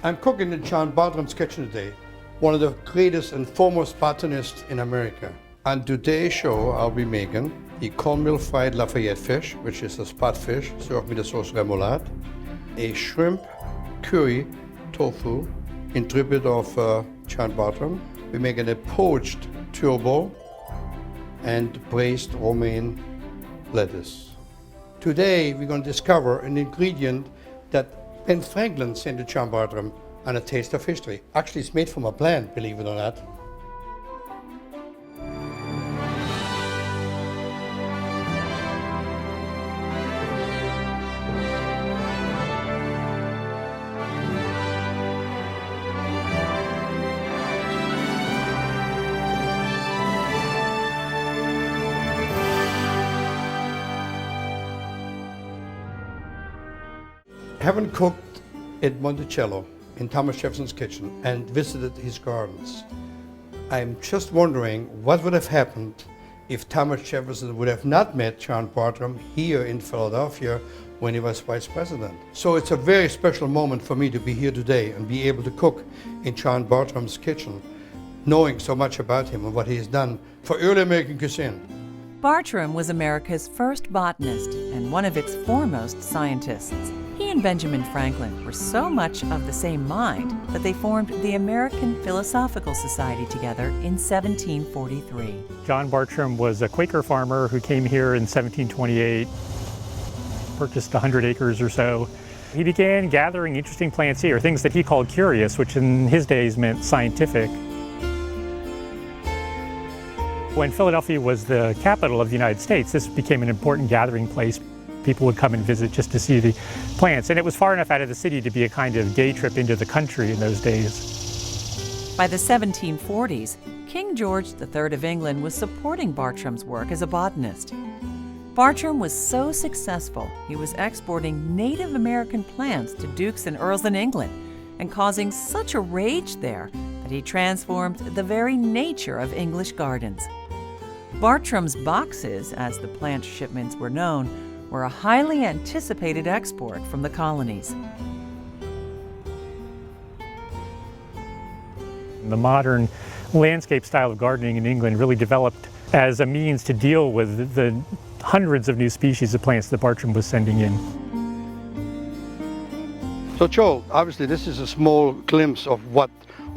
I'm cooking in John Bartram's kitchen today, one of the greatest and foremost botanists in America. On today's show, I'll be making the cornmeal fried Lafayette fish, which is a spot fish served with a sauce remoulade, a shrimp curry tofu in tribute of John Bartram. We're making a poached turbo and braised romaine lettuce. Today, we're going to discover an ingredient that Ben Franklin sent to John Bartram on A Taste of History. Actually, it's made from a plant, believe it or not. Having cooked at Monticello in Thomas Jefferson's kitchen and visited his gardens, I'm just wondering what would have happened if Thomas Jefferson would have not met John Bartram here in Philadelphia when he was vice president. So it's a very special moment for me to be here today and be able to cook in John Bartram's kitchen, knowing so much about him and what he has done for early American cuisine. Bartram was America's first botanist and one of its foremost scientists. He and Benjamin Franklin were so much of the same mind that they formed the American Philosophical Society together in 1743. John Bartram was a Quaker farmer who came here in 1728, purchased 100 acres or so. He began gathering interesting plants here, things that he called curious, which in his days meant scientific. When Philadelphia was the capital of the United States, this became an important gathering place. People would come and visit just to see the plants, and it was far enough out of the city to be a kind of day trip into the country in those days. By the 1740s, King George III of England was supporting Bartram's work as a botanist. Bartram was so successful, he was exporting Native American plants to dukes and earls in England and causing such a rage there that he transformed the very nature of English gardens. Bartram's boxes, as the plant shipments were known, were a highly anticipated export from the colonies. The modern landscape style of gardening in England really developed as a means to deal with the hundreds of new species of plants that Bartram was sending in. So Joel, obviously this is a small glimpse of what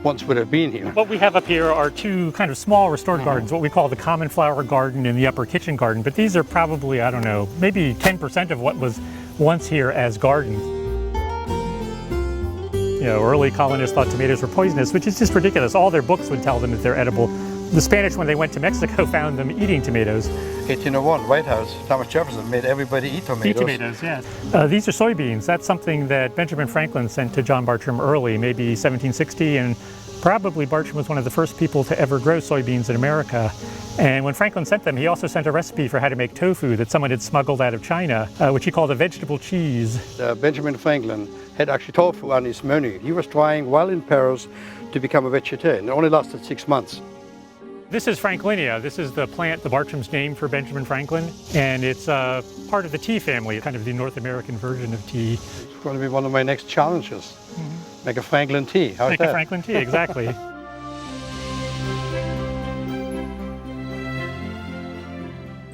once would have been here. What we have up here are two kind of small restored gardens, what we call the common flower garden and the upper kitchen garden, but these are probably, I don't know, maybe 10% of what was once here as gardens. You know, early colonists thought tomatoes were poisonous, which is just ridiculous. All their books would tell them that they're edible. The Spanish, when they went to Mexico, found them eating tomatoes. 1801, White House, Thomas Jefferson made everybody eat tomatoes. Eat tomatoes, yes. These are soybeans. That's something that Benjamin Franklin sent to John Bartram early, maybe 1760, and probably Bartram was one of the first people to ever grow soybeans in America. And when Franklin sent them, he also sent a recipe for how to make tofu that someone had smuggled out of China, which he called a vegetable cheese. Benjamin Franklin had actually tofu on his menu. He was trying while in Paris to become a vegetarian. It only lasted 6 months. This is Franklinia. This is the plant the Bartram's named for Benjamin Franklin, and it's part of the tea family, kind of the North American version of tea. It's going to be one of my next challenges. Make a Franklin tea. How's Make that? a Franklin tea, exactly.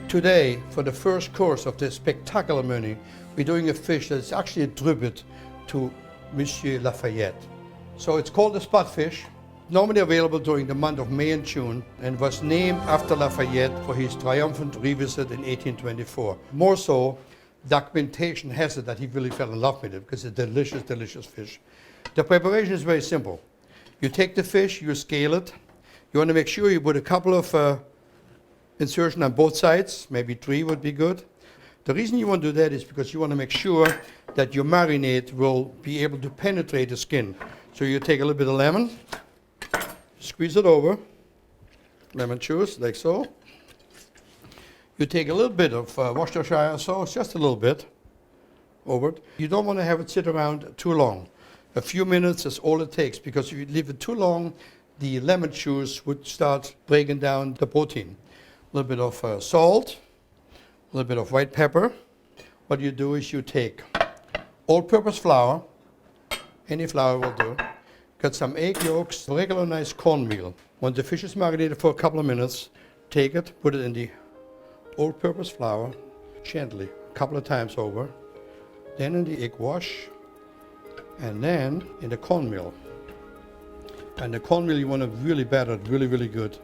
Today, for the first course of this spectacular menu, we're doing a fish that's actually a tribute to Monsieur Lafayette. So it's called a spot fish, normally available during the month of May and June, and was named after Lafayette for his triumphant revisit in 1824. More so, documentation has it that he really fell in love with it because it's a delicious, delicious fish. The preparation is very simple. You take the fish, you scale it. You want to make sure you put a couple of insertions on both sides, maybe 3 would be good. The reason you want to do that is because you want to make sure that your marinade will be able to penetrate the skin. So you take a little bit of lemon, squeeze it over, lemon juice, like so. You take a little bit of Worcestershire sauce, just a little bit, over it. You don't want to have it sit around too long. A few minutes is all it takes, because if you leave it too long, the lemon juice would start breaking down the protein. A little bit of salt, a little bit of white pepper. What you do is you take all-purpose flour, Any flour will do. Got some egg yolks, regular nice cornmeal. When the fish is marinated for a couple of minutes, take it, put it in the all-purpose flour, gently, a couple of times over. Then in the egg wash, and then in the cornmeal. And the cornmeal you want to really batter it really, really good.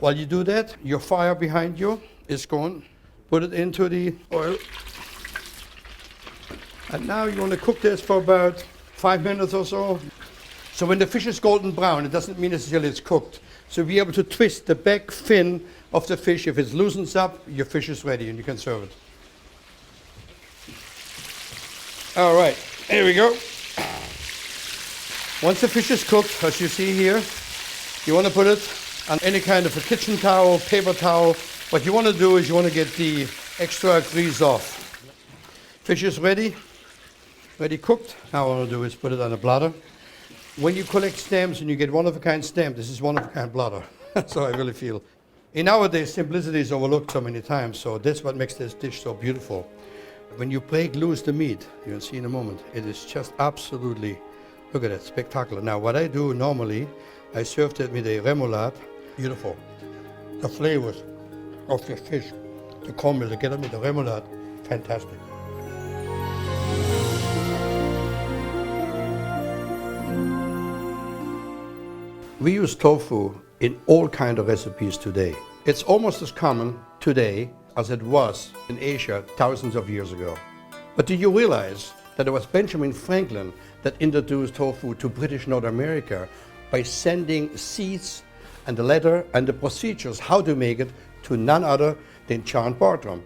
While you do that, your fire behind you is gone. Put it into the oil. And now you want to cook this for about 5 minutes or so. So when the fish is golden brown, it doesn't mean necessarily it's cooked. So be able to twist the back fin of the fish. If it loosens up, your fish is ready and you can serve it. All right, here we go. Once the fish is cooked, as you see here, you want to put it on any kind of a kitchen towel, paper towel. What you want to do is you want to get the extra grease off. Fish is ready cooked. Now what I want to do is put it on a platter. When you collect stamps and you get one-of-a-kind stamp, this is one-of-a-kind platter. So I really feel. In nowadays, simplicity is overlooked so many times, so that's what makes this dish so beautiful. When you break loose the meat, you'll see in a moment, it is just absolutely, look at that, spectacular. Now what I do normally, I serve it with a remoulade. Beautiful. The flavors of the fish, the cornmeal together with the remoulade, fantastic. We use tofu in all kinds of recipes today. It's almost as common today as it was in Asia thousands of years ago. But do you realize that it was Benjamin Franklin that introduced tofu to British North America by sending seeds and the letter and the procedures how to make it to none other than John Bartram.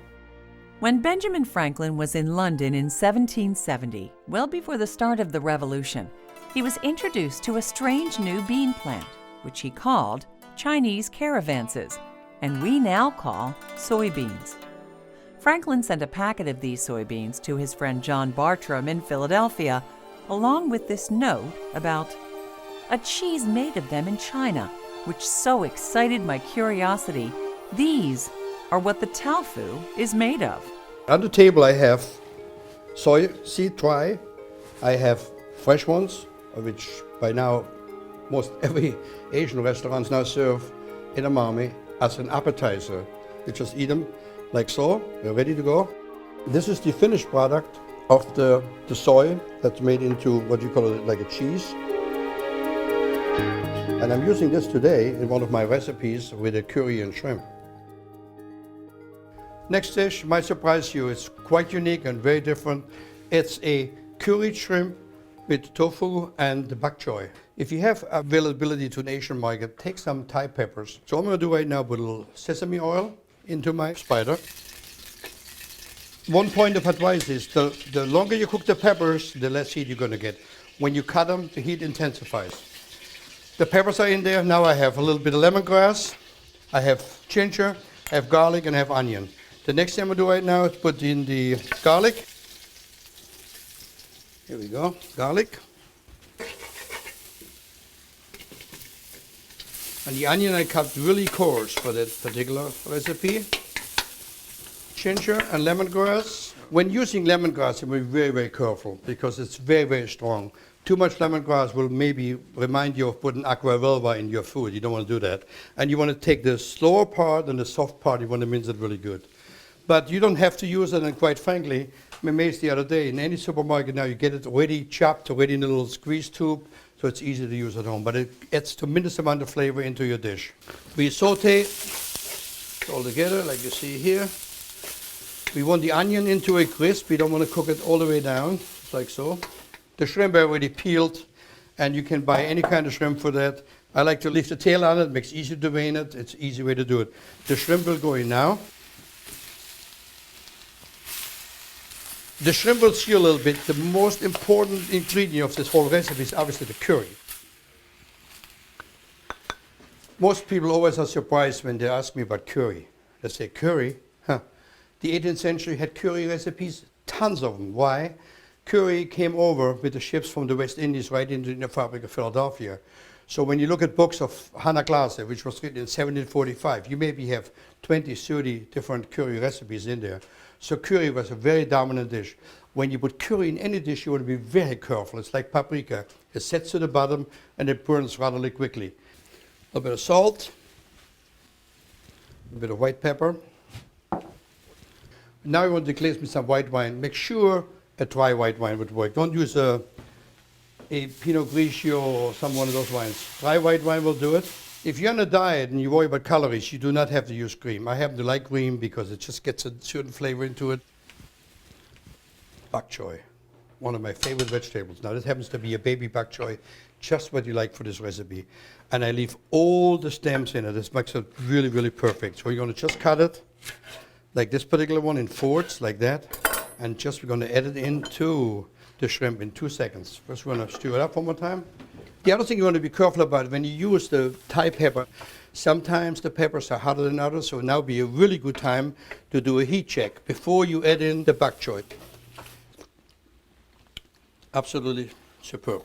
When Benjamin Franklin was in London in 1770, well before the start of the Revolution, he was introduced to a strange new bean plant, which he called Chinese caravanses, and we now call soybeans. Franklin sent a packet of these soybeans to his friend John Bartram in Philadelphia, along with this note about a cheese made of them in China, which so excited my curiosity. These are what the tofu is made of. On the table I have soy seed dry, I have fresh ones, which by now most every Asian restaurants now serve edamame as an appetizer. You just eat them like so, they're ready to go. This is the finished product of the soy that's made into what you call it, like a cheese. And I'm using this today in one of my recipes with a curry and shrimp. Next dish might surprise you. It's quite unique and very different. It's a curried shrimp with tofu and the bok choy. If you have availability to an Asian market, take some Thai peppers. So what I'm going to do right now, put a little sesame oil into my spider. One point of advice is the longer you cook the peppers, the less heat you're going to get. When you cut them, the heat intensifies. The peppers are in there. Now I have a little bit of lemongrass, I have ginger, I have garlic, and I have onion. The next thing I'm going to do right now is put in the garlic. Here we go, garlic. And the onion I cut really coarse for that particular recipe. Ginger and lemongrass. When using lemongrass, you must be very, very careful because it's very, very strong. Too much lemongrass will maybe remind you of putting aqua velva in your food. You don't want to do that. And you want to take the slower part and the soft part, you want to mince it really good. But you don't have to use it, and quite frankly, I'm amazed the other day, in any supermarket now you get it already chopped, already in a little squeeze tube, so it's easy to use at home. But it adds a tremendous amount of flavor into your dish. We saute it all together, like you see here. We want the onion into a crisp. We don't want to cook it all the way down, just like so. The shrimp are already peeled, and you can buy any kind of shrimp for that. I like to leave the tail on it. It makes it easy to drain it. It's an easy way to do it. The shrimp will go in now. The shrimp will sear a little bit. The most important ingredient of this whole recipe is obviously the curry. Most people always are surprised when they ask me about curry. They say, curry? Huh. The 18th century had curry recipes, tons of them. Why? Curry came over with the ships from the West Indies right into the fabric of Philadelphia. So when you look at books of Hannah Glasse, which was written in 1745, you maybe have 20, 30 different curry recipes in there. So curry was a very dominant dish. When you put curry in any dish, you want to be very careful. It's like paprika. It sets to the bottom and it burns rather quickly. A little bit of salt, a bit of white pepper. Now you want to glaze with some white wine. Make sure a dry white wine would work. Don't use a Pinot Grigio or some one of those wines. Dry white wine will do it. If you're on a diet and you worry about calories, you do not have to use cream. I happen to like cream because it just gets a certain flavor into it. Bok choy, one of my favorite vegetables. Now this happens to be a baby bok choy, just what you like for this recipe. And I leave all the stems in it. This makes it really, really perfect. So you're going to just cut it, like this particular one, in fourths, like that. And just we're going to add it into the shrimp in 2 seconds. First we're going to stir it up one more time. The other thing you want to be careful about when you use the Thai pepper, sometimes the peppers are hotter than others, so now would be a really good time to do a heat check before you add in the bok choy. Absolutely superb.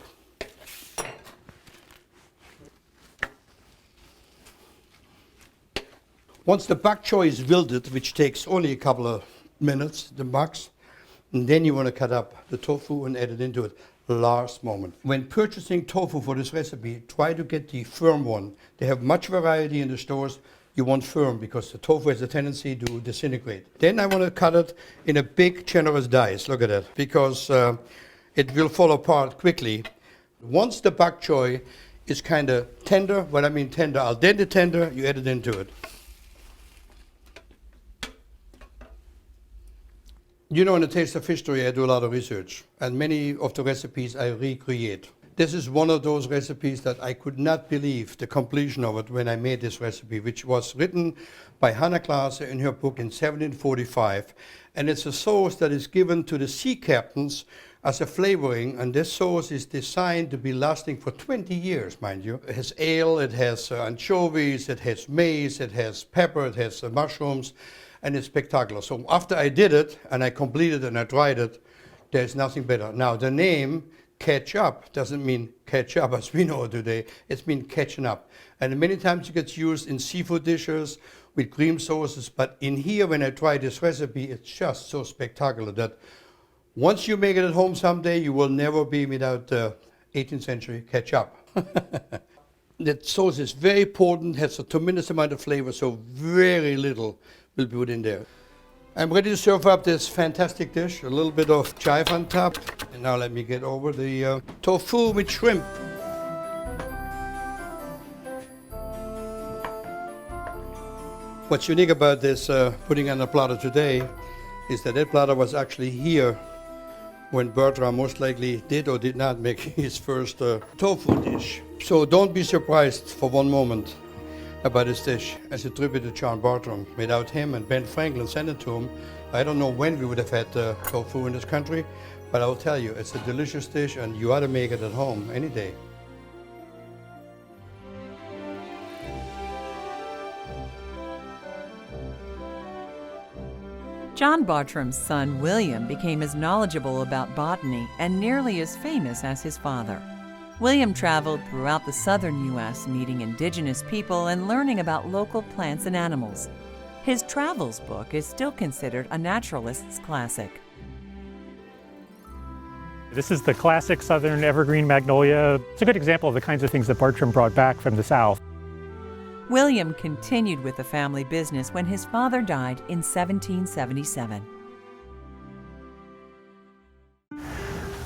Once the bok choy is wilted, which takes only a couple of minutes, the max, and then you want to cut up the tofu and add it into it. Last moment. When purchasing tofu for this recipe, try to get the firm one. They have much variety in the stores. You want firm because the tofu has a tendency to disintegrate. Then I want to cut it in a big, generous dice. Look at that, because it will fall apart quickly. Once the bok choy is kind of tender, what I mean tender, al dente tender, you add it into it. You know, in the Taste of History, I do a lot of research, and many of the recipes I recreate. This is one of those recipes that I could not believe the completion of it when I made this recipe, which was written by Hannah Glaser in her book in 1745. And it's a sauce that is given to the sea captains as a flavoring, and this sauce is designed to be lasting for 20 years, mind you. It has ale, it has anchovies, it has maize, it has pepper, it has mushrooms, and it's spectacular. So after I did it, and I completed it and I tried it, there's nothing better. Now the name ketchup doesn't mean ketchup as we know it today, it means catching up. And many times it gets used in seafood dishes with cream sauces, but in here when I tried this recipe, it's just so spectacular that once you make it at home someday, you will never be without 18th century ketchup. The sauce is very potent, has a tremendous amount of flavor, so very little will be put in there. I'm ready to serve up this fantastic dish, a little bit of chive on top. And now let me get over the tofu with shrimp. What's unique about this putting on a platter today is that platter was actually here when Bartram most likely did or did not make his first tofu dish. So don't be surprised for one moment about this dish as a tribute to John Bartram. Without him and Ben Franklin sent it to him, I don't know when we would have had tofu in this country, but I will tell you, it's a delicious dish and you ought to make it at home any day. John Bartram's son, William, became as knowledgeable about botany and nearly as famous as his father. William traveled throughout the southern U.S., meeting indigenous people and learning about local plants and animals. His travels book is still considered a naturalist's classic. This is the classic southern evergreen magnolia. It's a good example of the kinds of things that Bartram brought back from the South. William continued with the family business when his father died in 1777.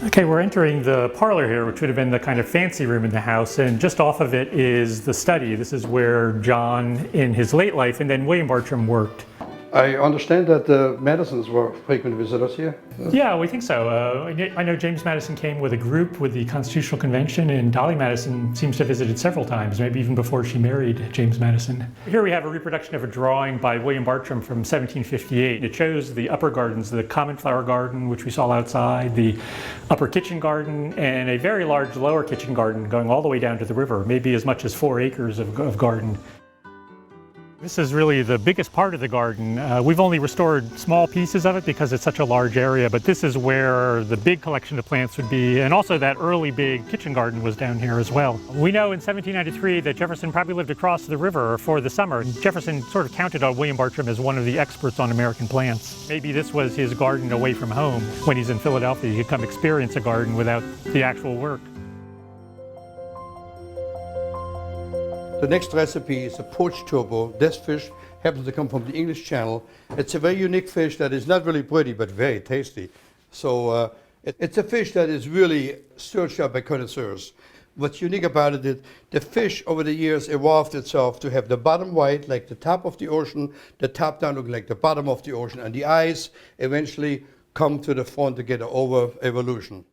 Okay, we're entering the parlor here, which would have been the kind of fancy room in the house, and just off of it is the study. This is where John, in his late life, and then William Bartram worked. I understand that the Madisons were frequent visitors here. Yeah, we think so. I know James Madison came with a group with the Constitutional Convention, and Dolly Madison seems to have visited several times, maybe even before she married James Madison. Here we have a reproduction of a drawing by William Bartram from 1758. It shows the upper gardens, the common flower garden, which we saw outside, the upper kitchen garden, and a very large lower kitchen garden going all the way down to the river, maybe as much as 4 acres of garden. This is really the biggest part of the garden. We've only restored small pieces of it because it's such a large area, but this is where the big collection of plants would be, and also that early big kitchen garden was down here as well. We know in 1793 that Jefferson probably lived across the river for the summer. Jefferson sort of counted on William Bartram as one of the experts on American plants. Maybe this was his garden away from home. When he's in Philadelphia, he could come experience a garden without the actual work. The next recipe is a Porch Turbo. This fish happens to come from the English Channel. It's a very unique fish that is not really pretty, but very tasty. So it's a fish that is really searched out by connoisseurs. What's unique about it is the fish over the years evolved itself to have the bottom white like the top of the ocean, the top down looking like the bottom of the ocean, and the eyes eventually come to the front to get an over evolution.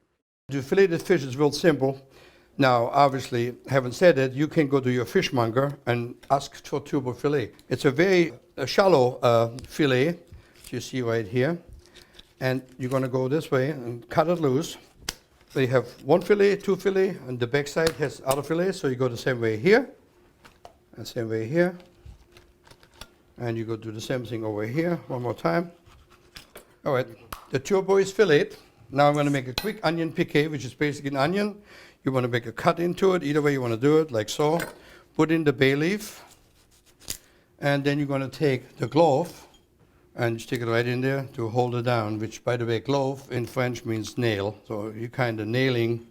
To fillet the fish is real simple. Now, obviously, having said that, you can go to your fishmonger and ask for turbo fillet. It's a very shallow fillet, you see right here. And you're going to go this way and cut it loose. So you have one fillet, two fillet, and the back side has other fillets. So you go the same way here, and same way here. And you go do the same thing over here, one more time. All right, the turbo is filleted. Now I'm going to make a quick onion piqué, which is basically an onion. You want to make a cut into it, either way you want to do it, like so. Put in the bay leaf, and then you're going to take the clove and stick it right in there to hold it down, which, by the way, clove in French means nail. So you're kind of nailing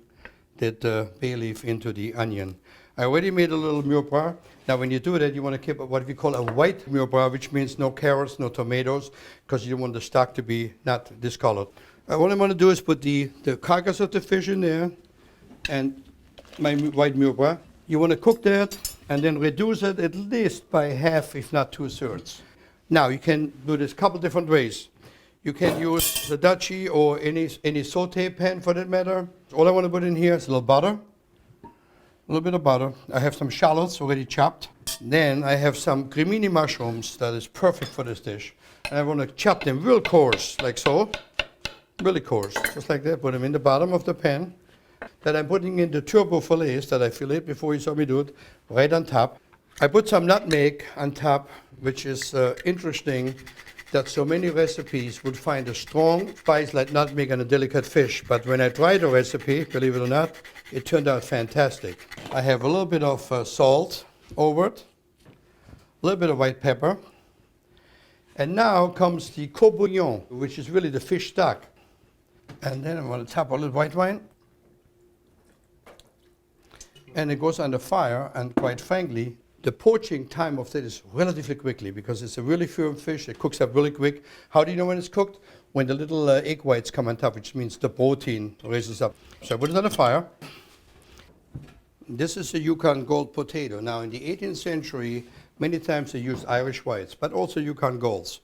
that bay leaf into the onion. I already made a little murbre. Now when you do that, you want to keep what we call a white murbre, which means no carrots, no tomatoes, because you don't want the stock to be not discolored. What I'm going to do is put the carcass of the fish in there, and my white murbre. You want to cook that and then reduce it at least by half, if not 2/3. Now you can do this a couple different ways. You can use the dachi or any saute pan for that matter. All I want to put in here is a little butter, a little bit of butter. I have some shallots already chopped. Then I have some cremini mushrooms that is perfect for this dish. And I want to chop them real coarse, like so, really coarse, just like that. Put them in the bottom of the pan. That I'm putting in the turbo fillets that I filleted before you saw me do it, right on top. I put some nutmeg on top, which is interesting that so many recipes would find a strong spice like nutmeg on a delicate fish. But when I tried the recipe, believe it or not, it turned out fantastic. I have a little bit of salt over it, a little bit of white pepper. And now comes the court bouillon, which is really the fish stock. And then I'm going to top a little white wine. And it goes under fire, and quite frankly, the poaching time of that is relatively quickly because it's a really firm fish. It cooks up really quick. How do you know when it's cooked? When the little egg whites come on top, which means the protein raises up. So I put it on the fire. This is a Yukon Gold potato. Now, in the 18th century, many times they used Irish whites, but also Yukon Golds.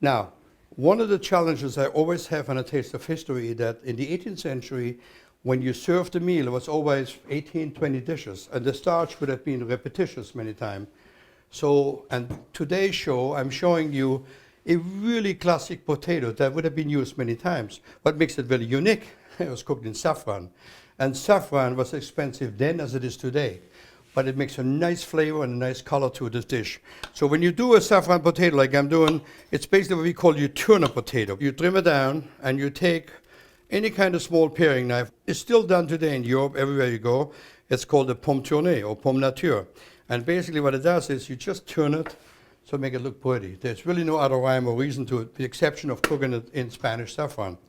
Now, one of the challenges I always have on A Taste of History is that in the 18th century, when you served the meal, it was always 18, 20 dishes, and the starch would have been repetitious many times. So, and today's show, I'm showing you a really classic potato that would have been used many times. What makes it really unique, it was cooked in saffron. And saffron was expensive then as it is today. But it makes a nice flavor and a nice color to this dish. So when you do a saffron potato like I'm doing, it's basically what we call your turnip potato. You trim it down, and you take any kind of small paring knife. It's still done today in Europe, everywhere you go. It's called a pomme tournée or pomme nature. And basically what it does is you just turn it to make it look pretty. There's really no other rhyme or reason to it, with the exception of cooking it in Spanish saffron.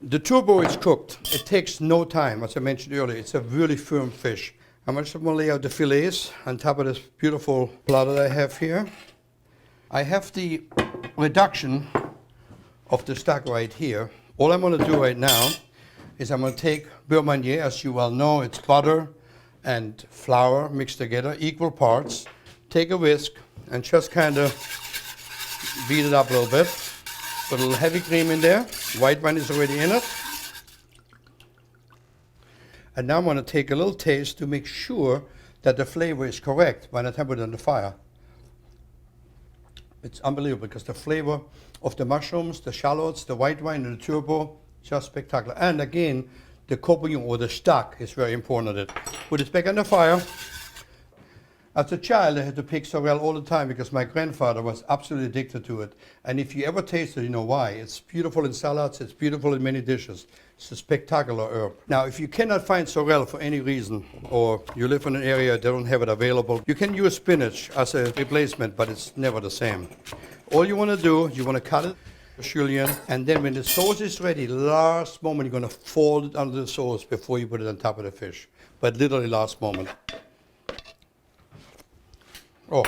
The turbo is cooked. It takes no time, as I mentioned earlier. It's a really firm fish. I'm just going to lay out the fillets on top of this beautiful platter I have here. I have the reduction of the stock right here. All I'm going to do right now is I'm going to take beurre manier. As you well know, it's butter and flour mixed together, equal parts. Take a whisk and just kind of beat it up a little bit. Put a little heavy cream in there. White wine is already in it. And now I'm going to take a little taste to make sure that the flavor is correct by the time I put it on the fire. It's unbelievable because the flavor of the mushrooms, the shallots, the white wine, and the turbo, just spectacular. And again, the court bouillon or the stock is very important at it. Put it back on the fire. As a child, I had to pick sorrel all the time because my grandfather was absolutely addicted to it. And if you ever taste it, you know why. It's beautiful in salads, it's beautiful in many dishes. It's a spectacular herb. Now, if you cannot find sorrel for any reason, or you live in an area that don't have it available, you can use spinach as a replacement, but it's never the same. All you want to do, you want to cut it, julienne, and then when the sauce is ready, last moment you're going to fold it under the sauce before you put it on top of the fish. But literally last moment. Oh.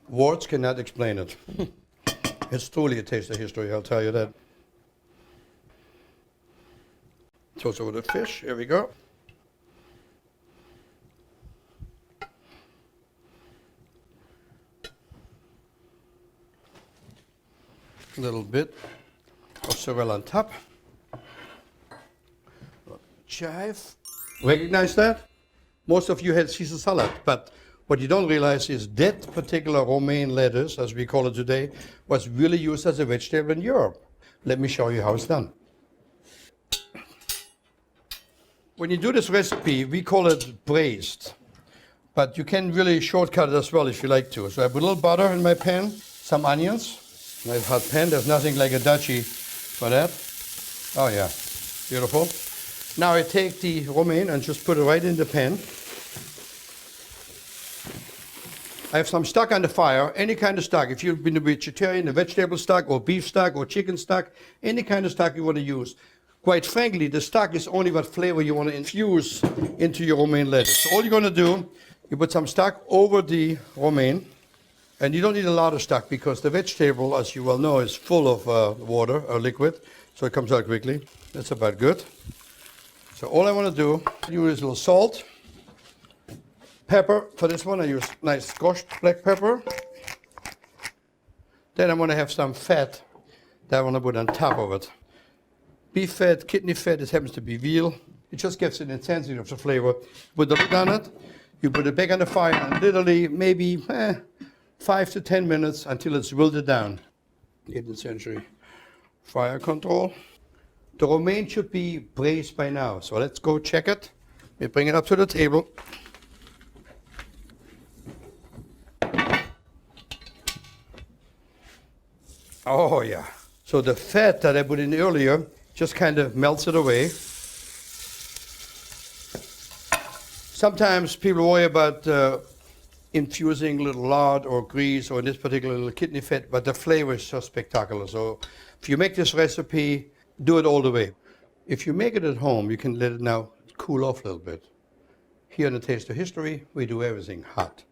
Words cannot explain it. It's truly a taste of history, I'll tell you that. Toss over the fish, here we go. A little bit of sorrel on top. Chive. Recognize that? Most of you had Caesar salad, but what you don't realize is that particular romaine lettuce, as we call it today, was really used as a vegetable in Europe. Let me show you how it's done. When you do this recipe, we call it braised, but you can really shortcut it as well if you like to. So I put a little butter in my pan, some onions. Nice hot pan, there's nothing like a duchy for that. Oh yeah, beautiful. Now I take the romaine and just put it right in the pan. I have some stock on the fire, any kind of stock. If you've been a vegetarian, a vegetable stock or beef stock or chicken stock, any kind of stock you want to use. Quite frankly, the stock is only what flavor you want to infuse into your romaine lettuce. So all you're going to do, you put some stock over the romaine, and you don't need a lot of stock because the vegetable, as you well know, is full of water or liquid, so it comes out quickly. That's about good. So all I want to do, use a little salt, pepper. For this one, I use nice squashed black pepper. Then I'm going to have some fat that I want to put on top of it. Beef fat, kidney fat, this happens to be veal. It just gives an intensity of the flavor. Put the lid on it, you put it back on the fire, and literally maybe 5 to 10 minutes until it's wilted down. 18th century fire control. The romaine should be braised by now, so let's go check it. We bring it up to the table. Oh yeah. So the fat that I put in earlier just kind of melts it away. Sometimes people worry about infusing a little lard or grease or in this particular little kidney fat, but the flavor is just spectacular. So if you make this recipe, do it all the way. If you make it at home, you can let it now cool off a little bit. Here in the Taste of History, we do everything hot.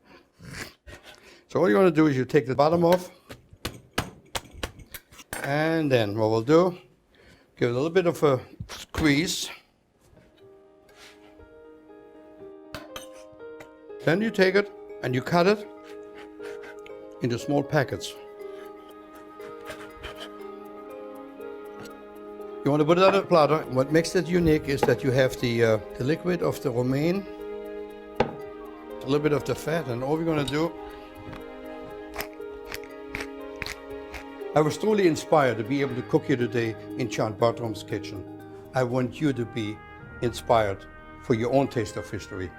So all you're going to do is you take the bottom off, and then what we'll do, give it a little bit of a squeeze. Then you take it and you cut it into small packets. You want to put it on a platter. What makes it unique is that you have the liquid of the romaine, a little bit of the fat, and all we're going to do. I was truly inspired to be able to cook here today in John Bartram's kitchen. I want you to be inspired for your own taste of history.